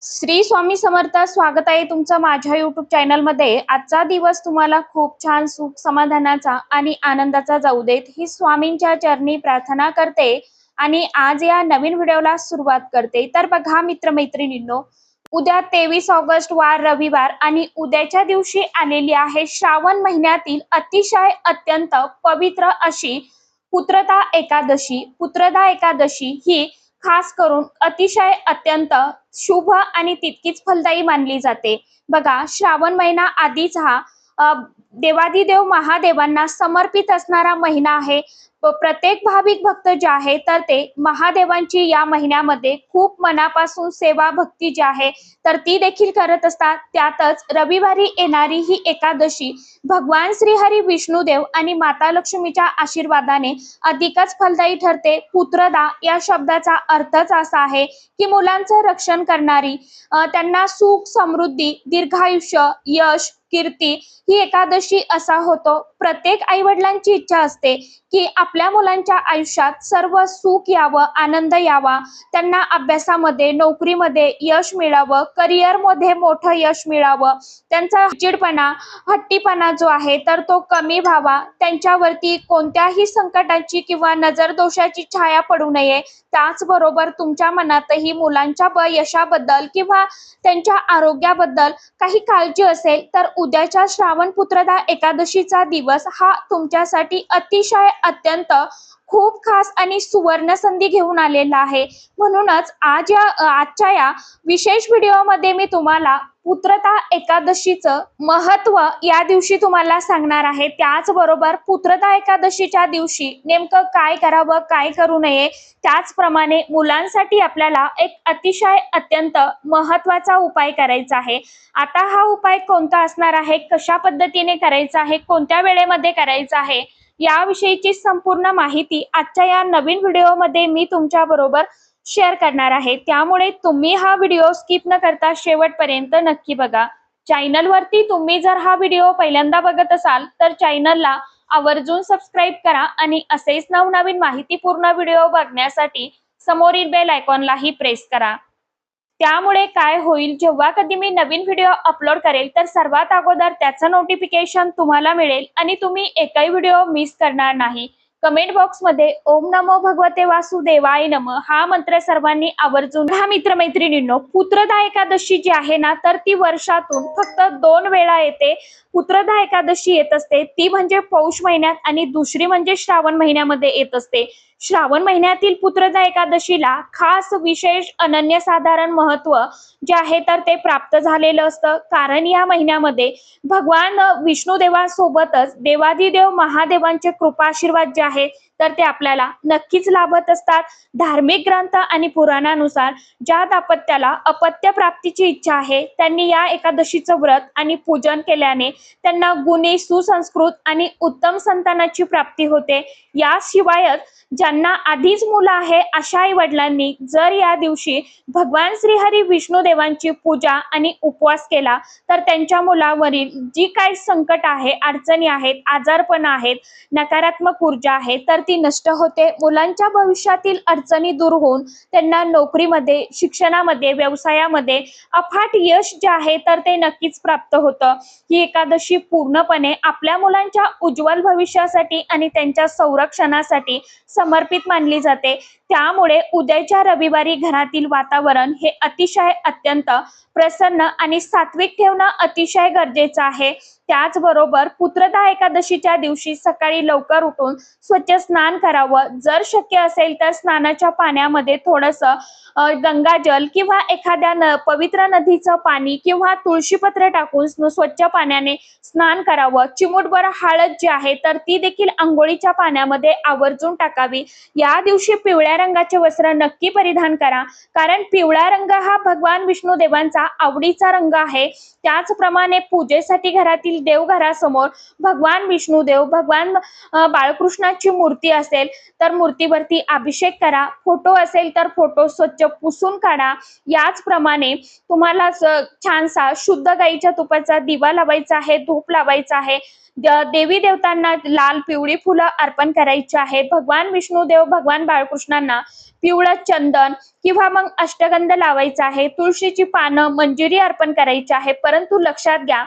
श्री स्वामी समर्थ. स्वागत आहे तुमचं माझ्या युट्यूब चॅनलमध्ये. आजचा दिवस तुम्हाला खूप छान सुख समाधानाचा आणि आनंदाचा जाऊ देत ही स्वामींच्या चरणी प्रार्थना करते आणि आज या नवीन व्हिडिओला सुरुवात करते. तर बघा मित्रमैत्रिणींनो, उद्या 23 ऑगस्ट वार रविवार आणि उद्याच्या दिवशी आलेली आहे श्रावण महिन्यातील अतिशय अत्यंत पवित्र अशी पुत्रदा एकादशी. पुत्रदा एकादशी ही खास करून अतिशय अत्यंत शुभ आणि तितकीच फलदायी मानली जाते. बघा, श्रावण महिना आधीच हा देवादिदेव महादेवांना समर्पित असणारा महिना आहे. प्रत्येक भाविक भक्त जे आहे तर ते महादेवांची या महिन्यामध्ये खूप मनापासून सेवा भक्ती जी आहे तर ती देखील करत असतात. त्यातच रविवारी येणारी ही एकादशी भगवान श्रीहरी विष्णुदेव आणि माता लक्ष्मीच्या आशीर्वादाने अधिकच फलदायी ठरते. पुत्रदा या शब्दाचा अर्थच असा आहे की मुलांचं रक्षण करणारी, त्यांना सुख समृद्धी दीर्घायुष्य यश कीर्ती ही एकादशी असा होतो. प्रत्येक आई वडिलांची इच्छा असते की आपल्या मुलांच्या आयुष्यात सर्व सुख यावं, आनंद यावा, त्यांना अभ्यासामध्ये नोकरीमध्ये यश मिळावं, करिअर मध्ये मोठं यश मिळावं, त्यांचा चिडपणा हट्टीपणा जो आहे तर तो कमी व्हावा, त्यांच्यावरती कोणत्याही संकटाची किंवा नजर दोषाची छाया पडू नये. त्याचबरोबर तुमच्या मनातही मुलांच्या यशाबद्दल किंवा त्यांच्या आरोग्याबद्दल काही काळजी असेल तर उद्याच्या श्रावण पुत्रदा एकादशीचा दिवस हा तुमच्यासाठी अतिशय अत्यंत खूप खास आणि सुवर्ण संधी घेऊन आलेला आहे. म्हणूनच आजच्या या विशेष व्हिडिओमध्ये मी तुम्हाला पुत्रदा एकादशीचं महत्व या दिवशी तुम्हाला सांगणार आहे. त्याचबरोबर पुत्रदा एकादशीच्या दिवशी नेमकं काय करावं, काय करू नये, त्याचप्रमाणे मुलांसाठी आपल्याला एक अतिशय अत्यंत महत्वाचा उपाय करायचा आहे. आता हा उपाय कोणता असणार आहे, कशा पद्धतीने करायचा आहे, कोणत्या वेळेमध्ये करायचा आहे, याविषयीची संपूर्ण माहिती आजच्या या नवीन व्हिडिओमध्ये मी तुमच्या बरोबर शेअर करणार आहे. त्यामुळे तुम्ही हा व्हिडिओ स्किप न करता शेवटपर्यंत नक्की बघा. चॅनलवरती तुम्ही जर हा व्हिडिओ पहिल्यांदा बघत असाल तर चॅनलला आवर्जून सबस्क्राईब करा आणि असेच नवनवीन माहितीपूर्ण व्हिडिओ बघण्यासाठी समोरील बेल आयकॉनलाही प्रेस करा. त्यामुळे काय होईल, जेव्हा कधी मी नवीन व्हिडिओ अपलोड करेल तर सर्वात अगोदर त्याचं नोटिफिकेशन तुम्हाला मिळेल आणि तुम्ही एकही व्हिडिओ मिस करणार नाही. कमेंट बॉक्स मध्ये ओम नमो भगवते वासुदेवाय नमः हा मंत्र सर्वांनी आवर्जून हा मित्रमैत्रिणींनो, पुत्रदा एकादशी जी आहे ना तर ती वर्षातून फक्त 2 वेळा येते. पुत्रदा एकादशी येत असते ती म्हणजे पौष महिन्यात आणि दुसरी म्हणजे श्रावण महिन्यामध्ये येत असते. श्रावण महिन्यातील पुत्रदा एकादशीला खास विशेष अनन्यसाधारण महत्व जे आहे तर ते प्राप्त झालेलं असतं. कारण या महिन्यामध्ये भगवान विष्णुदेवांसोबतच देवादिदेव महादेवांचे कृपाशीर्वाद जे आहे तर ते आपल्याला नक्कीच लाभत असतात. धार्मिक ग्रंथ आणि पुराणानुसार ज्या दाम्पत्याला अपत्य प्राप्तीची इच्छा आहे त्यांनी या एकादशीचं व्रत आणि पूजन केल्याने त्यांना गुणी सुसंस्कृत आणि उत्तम संतानाची प्राप्ती होते. याशिवायच ज्यांना आधीच मुलं आहे अशा आई वडिलांनी जर या दिवशी भगवान श्रीहरी विष्णुदेवांची पूजा आणि उपवास केला तर त्यांच्या मुलावरील जी काही संकट आहे, अडचणी आहेत, आजारपण आहेत, नकारात्मक ऊर्जा आहे तर ती नष्ट होते. मुलांच्या भविष्यातील अडचणी दूर होऊन त्यांना नोकरीमध्ये, शिक्षणामध्ये, व्यवसायामध्ये अफाट यश जे आहे तर ते नक्कीच प्राप्त होतं. ही एकादशी पूर्णपणे आपल्या मुलांच्या उज्ज्वल भविष्यासाठी आणि त्यांच्या संरक्षणासाठी समर्पित मानली जाते. त्यामुळे उद्याच्या रविवारी घरातील वातावरण हे अतिशय अत्यंत प्रसन्न आणि सात्विक ठेवणं अतिशय गरजेचं आहे. त्याचबरोबर पुत्रदा एकादशीच्या दिवशी सकाळी लवकर उठून स्वच्छ स्नान करावं. जर शक्य असेल तर स्नानाच्या पाण्यामध्ये थोडंसं गंगाजल किंवा एखाद्या पवित्र नदीचं पाणी किंवा तुळशीपत्र टाकून स्वच्छ पाण्याने स्नान करावं. चिमूटभर हळद जी आहे तर ती देखील आंघोळीच्या पाण्यामध्ये आवर्जून टाकावी. या दिवशी पिवळ्या रंगाचे वस्त्र नक्की परिधान करा, कारण पिवळा रंग हा भगवान विष्णुदेवांचा आवडीचा रंग आहे. त्याचप्रमाणे पूजेसाठी घरातील देवघरासमोर भगवान विष्णुदेव, भगवान बाळकृष्णाची मूर्ती मूर्ती असेल तर मूर्तीवरती अभिषेक करा, फोटो असेल तर फोटो स्वच्छ पुसून काढा। याचप्रमाणे तुम्हाला छानसा शुद्ध गाईच्या तुपाचा दिवा लावायचा आहे, धूप लावायचा आहे। देवी देवतांना लाल पिवळी फुलं अर्पण करायची आहेत। भगवान विष्णुदेव, भगवान बाळकृष्णांना पिवळं चंदन किंवा मग अष्टगंध लावायचा आहे। तुळशीची पानं, मंजिरी अर्पण करायची आहे। परंतु लक्षात घ्या,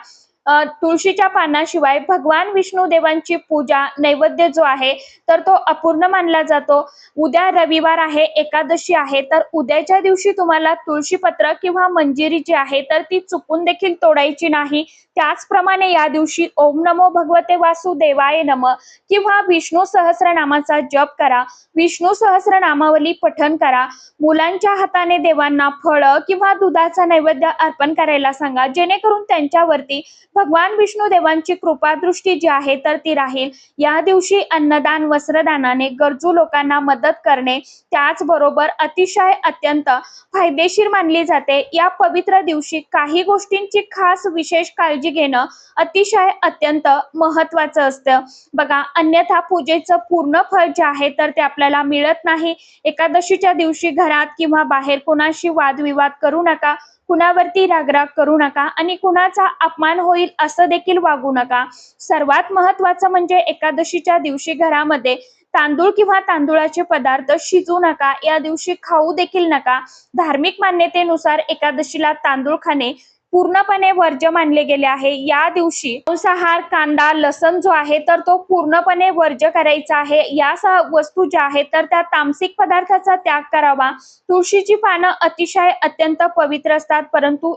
तुळशीच्या पानाशिवाय भगवान विष्णू देवांची पूजा, नैवेद्य जो आहे तर तो अपूर्ण मानला जातो। उद्या रविवार आहे, एकादशी आहे, तर उद्याच्या दिवशी तुम्हाला तुळशीपत्र किंवा मंजिरी जी आहे तर ती चुकून देखील तोडायची नाही। त्याचप्रमाणे या दिवशी ओम नमो भगवते वासुदेवाय नमः किंवा विष्णू सहस्रनामाचा जप करा, विष्णू सहस्रनामावली पठण करा। मुलांच्या हाताने देवांना फळं किंवा दुधाचा नैवेद्य अर्पण करायला सांगा, जेणेकरून त्यांच्यावरती भगवान विष्णू देवांची कृपा दृष्टी जी आहे तर ती राहील। या दिवशी अन्नदान, वस्त्रदानाने गरजू लोकांना मदत करणे त्याचबरोबर अतिशय अत्यंत फायदेशीर मानली जाते। या पवित्र दिवशी काही गोष्टींची खास विशेष काळजी घेणं अतिशय अत्यंत महत्वाचं असतं बघा, अन्यथा पूजेचं पूर्ण फळ जे आहे तर ते आपल्याला मिळत नाही। एकादशीच्या दिवशी घरात किंवा बाहेर कोणाशी वादविवाद करू नका, कुणावरती रागराग करू नका आणि कुणाचा अपमान होईल असं देखील वागू नका। सर्वात महत्वाचं म्हणजे एकादशीच्या दिवशी घरामध्ये तांदूळ किंवा तांदूळाचे पदार्थ शिजू नका, या दिवशी खाऊ देखील नका। धार्मिक मान्यतेनुसार एकादशीला तांदूळ खाणे पूर्णपणे वर्ज्य मानले गेले आहे। या दिवशी मांसाहार, कांदा, लसण जो आहे तर तो पूर्णपणे वर्ज्य करायचा आहे। या वस्तू ज्या आहेत तर त्या तामसिक पदार्थाचा त्याग करावा। तुळशीची पानं अतिशय अत्यंत पवित्र असतात, परंतु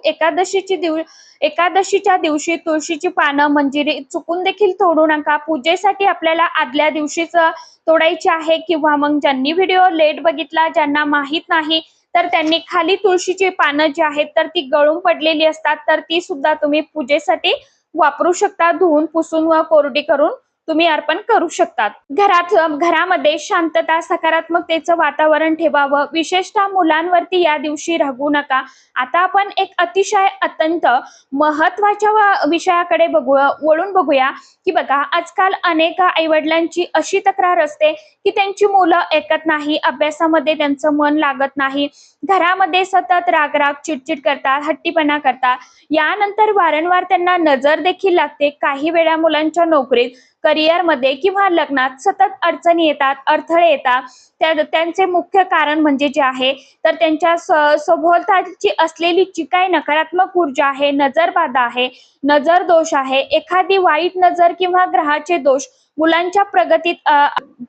एकादशीच्या दिवशी तुळशीची पानं, मंजिरी चुकून देखील तोडू नका। पूजेसाठी आपल्याला आदल्या दिवशीच तोडायची आहे किंवा मग ज्यांनी व्हिडिओ लेट बघितला, ज्यांना माहित नाही तर त्यांनी खाली तुळशीची पानं जी आहेत तर ती गळून पडलेली असतात तर ती सुद्धा तुम्ही पूजेसाठी वापरू शकता। धुवून पुसून व कोरडी करून तुम्ही अर्पण करू शकतात। घरामध्ये शांतता, सकारात्मकतेचं वातावरण ठेवावं, विशेषतः मुलांवरती या दिवशी रागवू नका। आता आपण एक अतिशय अत्यंत महत्वाच्या विषयाकडे वळून बघूया की बघा, आजकाल अनेक आईवडिलांची अशी तक्रार असते की त्यांची मुलं ऐकत नाही, अभ्यासामध्ये त्यांचं मन लागत नाही, घरामध्ये सतत रागराग, चिडचिड करतात, हट्टीपणा करतात। यानंतर वारंवार त्यांना नजर देखील लागते। काही वेळा मुलांच्या नोकरीत, करिअरमध्ये किंवा लग्नात सतत अडचणी येतात, अडथळे येतात। त्यांचे मुख्य कारण म्हणजे जे आहे तर त्यांच्या सभोवतालची असलेली जी काही नकारात्मक ऊर्जा आहे, नजरबाधा आहे, नजर दोष आहे, एखादी वाईट नजर किंवा ग्रहाचे दोष मुलांच्या प्रगतीत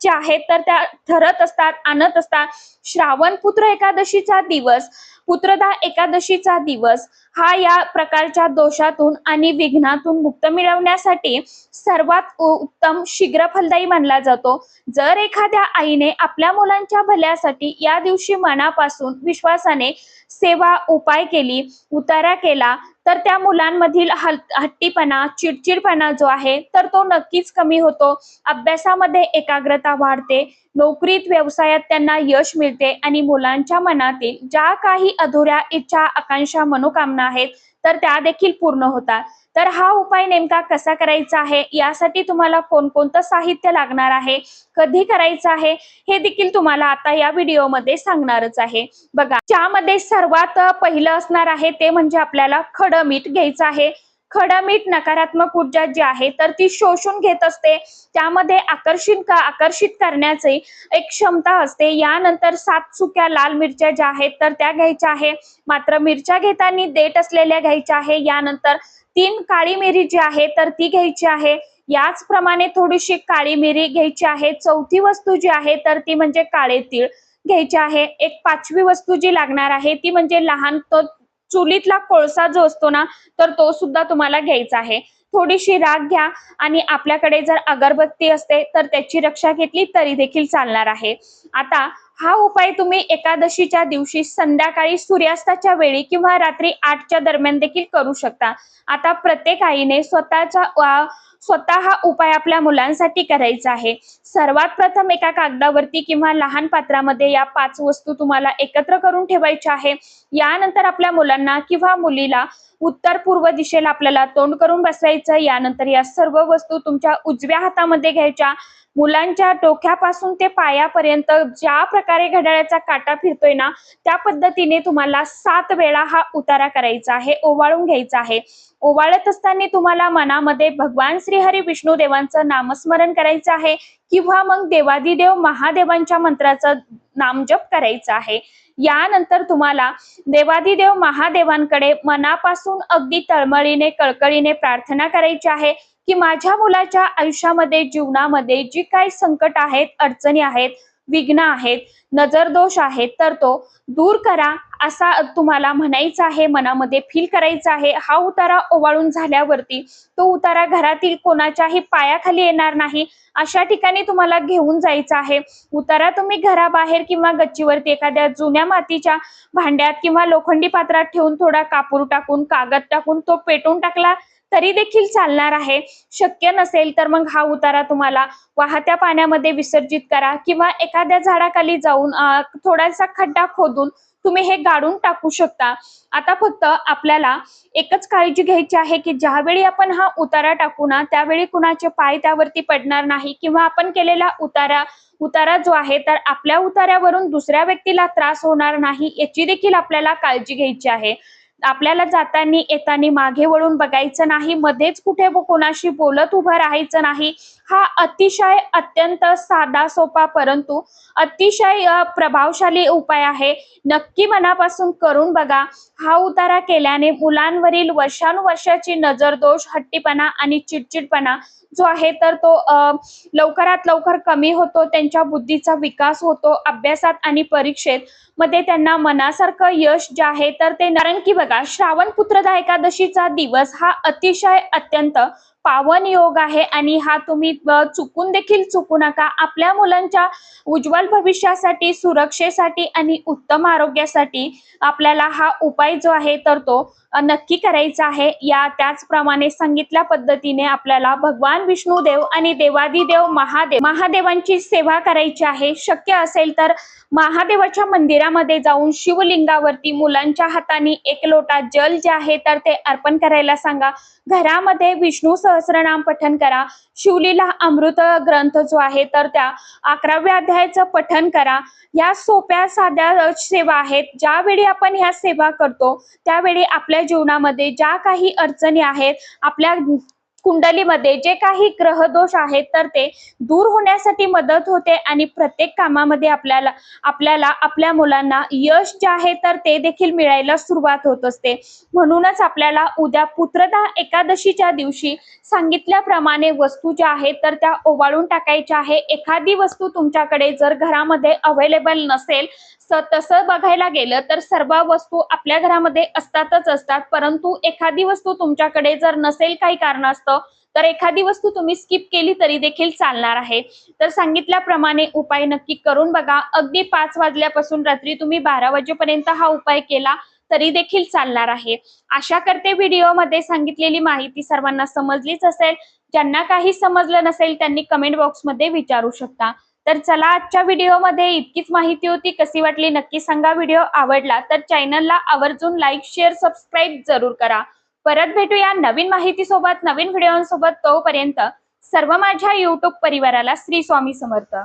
जे आहेत तर त्या ठरत असतात, आणत असतात। श्रावण पुत्र एकादशीचा दिवस, पुत्रदा एकादशीचा दिवस हा या प्रकारच्या दोषातून आणि विघ्नातून मुक्त मिळवण्यासाठी सर्वात उत्तम, शीघ्र फलदायी मानला जातो। जर एखाद्या आईने आपल्या मुलांच्या भल्यासाठी या दिवशी मनापासून विश्वासाने सेवा, उपाय केली, उतारा केला तर त्या मुलांमधील हट्टीपणा, चिडचिडपणा जो आहे तर तो नक्कीच कमी होतो। अभ्यासामध्ये एकाग्रता वाढते, नोकरीत, व्यवसायात त्यांना यश मिळते आणि मुलांच्या मनातील ज्या काही अधुऱ्या इच्छा, आकांक्षा, मनोकामना आहेत तर त्या देखील पूर्ण होतात। तर हा उपाय नेमका कसा करायचा आहे, यासाठी तुम्हाला कोणकोणतं साहित्य लागणार आहे, कधी करायचं आहे हे देखील तुम्हाला आता या व्हिडिओमध्ये सांगणारच आहे। बघा, ज्यामध्ये सर्वात पहिलं असणार आहे ते म्हणजे आपल्याला खडं मीठ घ्यायचं आहे। खडं मीठ नकारात्मक ऊर्जा जी आहे तर ती शोषून घेत असते, त्यामध्ये आकर्षित करण्याची एक क्षमता असते। यानंतर 7 सुक्या लाल मिरच्या ज्या आहेत तर त्या घ्यायच्या आहे, मात्र मिरच्या घेताना देठ असलेल्या घ्यायच्या आहे। यानंतर 3 काळी मिरी जी आहे तर ती घ्यायची आहे। याचप्रमाणे थोडीशी काळी मिरी घ्यायची आहे। चौथी वस्तू जी आहे तर ती म्हणजे काळे तीळ घ्यायचे आहे। एक 5वी वस्तू जी लागणार आहे ती म्हणजे लहान चुलीतला कोळसा जो असतो ना तर तो सुद्धा तुम्हाला घ्यायचा आहे। थोडीशी राख घ्या आणि आपल्याकडे जर अगरबत्ती असते तर त्याची रक्षा घेतली तरी देखील चालणार आहे। आता हा उपाय तुम्ही एकादशीच्या दिवशी संध्याकाळी सूर्यास्ताच्या वेळी किंवा रात्री 8च्या दरम्यान देखील करू शकता। आता प्रत्येक आईने स्वतः हा उपाय आपल्या मुलांसाठी करायचा आहे। सर्वात प्रथम एका कागदावरती किंवा लहान पात्रामध्ये या 5 वस्तू तुम्हाला एकत्र करून ठेवायच्या आहे। यानंतर आपल्या मुलांना किंवा मुलीला उत्तर पूर्व दिशेला आपल्याला तोंड करून बसवायचं। यानंतर या सर्व वस्तू तुमच्या उजव्या हातामध्ये घ्यायच्या, मुलांच्या डोक्यापासून ते पायापर्यंत ज्या प्रकारे घड्याळाचा काटा फिरतोय ना, त्या पद्धतीने तुम्हाला 7 वेळा हा उतारा करायचा आहे, ओवाळून घ्यायचा आहे. ओवाळत असताना तुम्हाला मनामध्ये भगवान श्रीहरी विष्णू देवांचं नामस्मरण करायचं आहे किंवा मग देवादिदेव महादेवांच्या मंत्राचं नामजप करायचा आहे. यानंतर तुम्हाला देवादिदेव महादेवांकडे मनापासून अगदी तळमळीने कळकळीने प्रार्थना करायची आहे की माझ्या मुलाच्या आयुष्यामध्ये जीवनामध्ये जी काही संकट आहेत, अडचणी आहेत, विघ्न आहेत, नजर दोष आहेत, तर तो दूर करा असा तुम्हाला म्हणायचं आहे, मनामध्ये फील करायचं आहे. हा उतारा ओवाळून झाल्यावरती तो उतारा घरातील कोणाच्याही पायाखाली येणार नाही, अशा ठिकाणी तुम्हाला घेऊन जायचं आहे. उतारा तुम्ही घराबाहेर किंवा गच्चीवरती एखाद्या जुन्या मातीच्या भांड्यात किंवा लोखंडी पात्रात ठेवून थोडा कापूर टाकून, कागद टाकून तो पेटवून टाकला तरी देखील चालणार आहे. शक्य नसेल तर मग हा उतारा तुम्हाला वाहत्या पाण्यामध्ये विसर्जित करा किंवा एखाद्या झाडाखाली जाऊन थोडासा खड्डा खोदून तुम्ही हे गाडून टाकू शकता. आता फक्त आपल्याला एकच काळजी घ्यायची आहे की ज्यावेळी आपण हा उतारा टाकू ना, त्यावेळी कुणाचे पाय त्यावरती पडणार नाही किंवा आपण केलेला उतारा जो आहे तर आपल्या उतार्यावरून दुसऱ्या व्यक्तीला त्रास होणार नाही, याची देखील आपल्याला काळजी घ्यायची आहे. आपल्याला जाताना येताना मागे वळून बघायचं नाही, मध्येच कुठे कोणाशी बोलत उभं राहायचं नाही. हा अतिशय अत्यंत साधा सोपा परंतु अतिशय प्रभावशाली उपाय आहे. नक्की मनापासून करून बघा. हा उतारा केल्याने मुलांवरील वर्षानुवर्षाची नजर दोष, हट्टीपणा आणि चिडचिडपणा जो आहे तर तो लवकरात लवकर कमी होतो. त्यांच्या बुद्धीचा विकास होतो. अभ्यासात आणि परीक्षेत मध्ये त्यांना मनासारखं यश जे आहे तर ते, कारण की बघा श्रावण पुत्रदा एकादशीचा दिवस हा अतिशय अत्यंत पावन योग आहे आणि हा तुम्ही चुकून देखील चुकू नका. आपल्या मुलांच्या उज्ज्वल भविष्यासाठी, सुरक्षेसाठी आणि उत्तम आरोग्यासाठी आपल्याला हा उपाय जो आहे तर तो नक्की करायचा आहे. त्याचप्रमाणे सांगितल्या पद्धतीने आपल्याला भगवान विष्णुदेव आणि देवादिदेव महादेवांची सेवा करायची आहे. शक्य असेल तर महादेवाच्या मंदिरामध्ये जाऊन शिवलिंगावरती मुलांच्या हाताने 1 लोटा जल जे आहे तर ते अर्पण करायला सांगा. घरामध्ये विष्णू सहस्रनाम पठण करा. शिवलीला अमृत ग्रंथ जो आहे तर त्या 11व्या अध्यायाचं पठण करा. या सोप्या साध्या सेवा आहेत. ज्यावेळी आपण ह्या सेवा करतो त्यावेळी आपल्या जीवनामध्ये ज्या काही अडचणी आहेत, आपल्या कुंडलीमध्ये जे काही ग्रह दोष आहेत तर ते दूर होण्यासाठी मदत होते आणि प्रत्येक कामामध्ये आपल्याला आपल्या मुलांना यश जे आहे तर ते देखील मिळायला सुरुवात होत असते. म्हणूनच आपल्याला उद्या पुत्रदा एकादशीच्या दिवशी सांगितल्याप्रमाणे वस्तू ज्या आहेत तर त्या ओवाळून टाकायच्या आहे. एखादी वस्तू तुमच्याकडे जर घरामध्ये अवेलेबल नसेल, तसं बघायला गेलं तर सर्व वस्तू आपल्या घरामध्ये असतातच असतात, परंतु एखादी वस्तू तुमच्याकडे जर नसेल काही कारणास्तव तर एखादी वस्तू तुम्ही स्किप केली तरी देखील चालणार आहे. तर सांगितल्याप्रमाणे उपाय नक्की करून बघा. अगदी 5 वाजल्यापासून रात्री तुम्ही 12 वाजेपर्यंत हा उपाय केला तरी देखील चालणार आहे. आशा करते व्हिडिओमध्ये सांगितलेली माहिती सर्वांना समजलीच असेल. ज्यांना काही समजलं नसेल त्यांनी कमेंट बॉक्समध्ये विचारू शकता. तर चला, आजच्या व्हिडिओमध्ये इतकीच माहिती होती. कशी वाटली नक्की सांगा. व्हिडिओ आवडला तर चॅनलला आवर्जून लाईक, शेअर, सबस्क्राईब जरूर करा. परत भेटूया नवीन माहितीसोबत, नवीन व्हिडिओसोबत. तोपर्यंत सर्व माझ्या युट्यूब परिवाराला श्री स्वामी समर्थ.